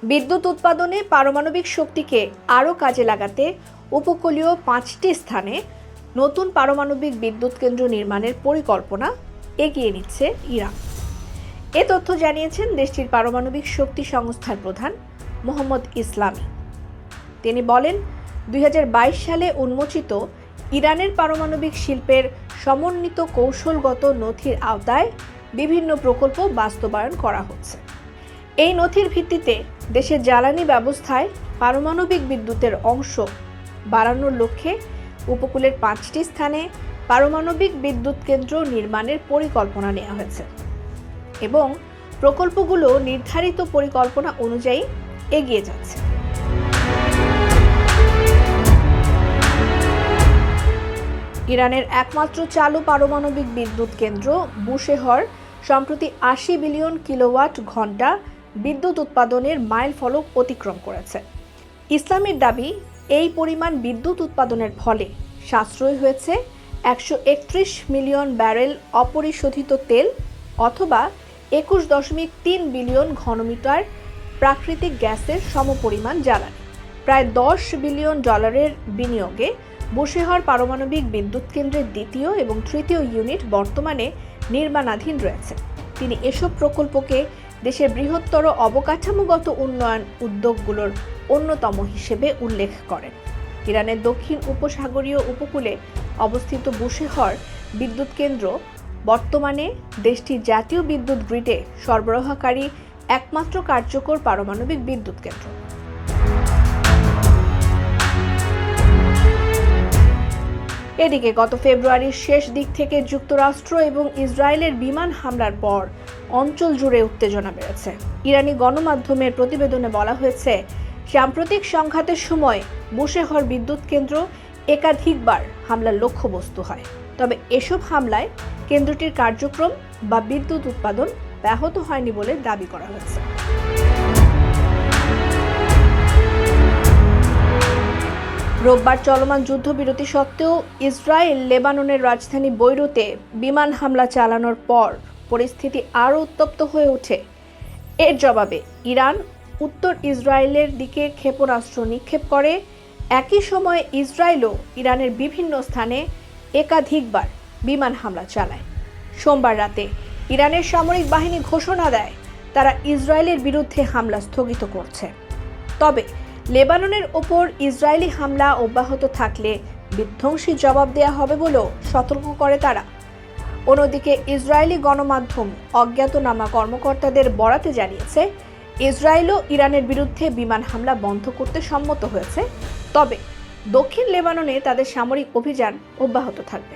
বিদ্যুৎ উৎপাদনে পারমাণবিক শক্তিকে আরও কাজে লাগাতে উপকূলীয় 5টি স্থানে নতুন পারমাণবিক বিদ্যুৎ কেন্দ্র নির্মাণের পরিকল্পনা এগিয়ে নিচ্ছে ইরান। এ তথ্য জানিয়েছেন দেশটির পারমাণবিক শক্তি সংস্থার প্রধান মোহাম্মদ ইসলামী। তিনি বলেন, 2022 সালে উন্মোচিত ইরানের পারমাণবিক শিল্পের সমন্বিত কৌশলগত নথির আওতায় বিভিন্ন প্রকল্প বাস্তবায়ন করা হচ্ছে। এই নথির ভিত্তিতে দেশের জ্বালানি ব্যবস্থায় পারমাণবিক বিদ্যুতের অংশ বাড়ানোর লক্ষ্যে উপকূলের 5টি স্থানে পারমাণবিক বিদ্যুৎ কেন্দ্র নির্মাণের পরিকল্পনা নেওয়া হয়েছে এবং প্রকল্পগুলো নির্ধারিত পরিকল্পনা অনুযায়ী এগিয়ে যাচ্ছে। ইরানের একমাত্র চালু পারমাণবিক বিদ্যুৎ কেন্দ্র বুশেহর সম্প্রতি 80 বিলিয়ন কিলোওয়াট ঘন্টা বিদ্যুৎ উৎপাদনের মাইল ফলক অতিক্রম করেছে। ইসলামের দাবি, এই পরিমাণ বিদ্যুৎ উৎপাদনের ফলে সাশ্রয় হয়েছে 131 মিলিয়ন ব্যারেল অপরিশোধিত তেল অথবা 21.3 বিলিয়ন ঘনমিটার প্রাকৃতিক গ্যাসের সমপরিমাণ জ্বালানি। প্রায় $10 বিলিয়ন বিনিয়োগে বুশেহর পারমাণবিক বিদ্যুৎ কেন্দ্রের দ্বিতীয় এবং তৃতীয় ইউনিট বর্তমানে নির্মাণাধীন রয়েছে। তিনি এসব প্রকল্পকে দেশের বৃহত্তর অবকাঠামোগত উন্নয়ন উদ্যোগগুলোর অন্যতম হিসেবে উল্লেখ করেন। ইরানের দক্ষিণ উপসাগরীয় উপকূলে অবস্থিত বুশেহর বিদ্যুৎ কেন্দ্র বর্তমানে দেশটির জাতীয় বিদ্যুৎ গ্রিডে সরবরাহকারী একমাত্র কার্যকর পারমাণবিক বিদ্যুৎ কেন্দ্র। এদিকে গত ফেব্রুয়ারির শেষ দিক থেকে যুক্তরাষ্ট্র এবং ইসরায়েলের বিমান হামলার পর অঞ্চল জুড়ে উত্তেজনা বেড়েছে। ইরানি গণমাধ্যমের প্রতিবেদনে বলা হয়েছে, সাম্প্রতিক সংঘাতের সময় বুশেহর বিদ্যুৎ কেন্দ্র একাধিকবার হামলার লক্ষ্যবস্তু হয়। তবে এসব হামলায় কেন্দ্রটির কার্যক্রম বা বিদ্যুৎ উৎপাদন ব্যাহত হয়নি বলে দাবি করা হয়েছে। রোববার চলমান যুদ্ধবিরতি সত্ত্বেও ইসরায়েল লেবাননের রাজধানী বৈরুতে বিমান হামলা চালানোর পর পরিস্থিতি আরও উত্তপ্ত হয়ে ওঠে। এর জবাবে ইরান উত্তর ইসরায়েলের দিকে ক্ষেপণাস্ত্র নিক্ষেপ করে। একই সময়ে ইসরায়েলও ইরানের বিভিন্ন স্থানে একাধিকবার বিমান হামলা চালায়। সোমবার রাতে ইরানের সামরিক বাহিনী ঘোষণা দেয় তারা ইসরায়েলের বিরুদ্ধে হামলা স্থগিত করছে। তবে লেবাননের ওপর ইসরায়েলি হামলা অব্যাহত থাকলে বিধ্বংসী জবাব দেওয়া হবে বলেও সতর্ক করে তারা। অন্যদিকে ইসরায়েলি গণমাধ্যম অজ্ঞাতনামা কর্মকর্তাদের বরাতে জানিয়েছে, ইসরায়েলও ইরানের বিরুদ্ধে বিমান হামলা বন্ধ করতে সম্মত হয়েছে, তবে দক্ষিণ লেবাননে তাদের সামরিক অভিযান অব্যাহত থাকবে।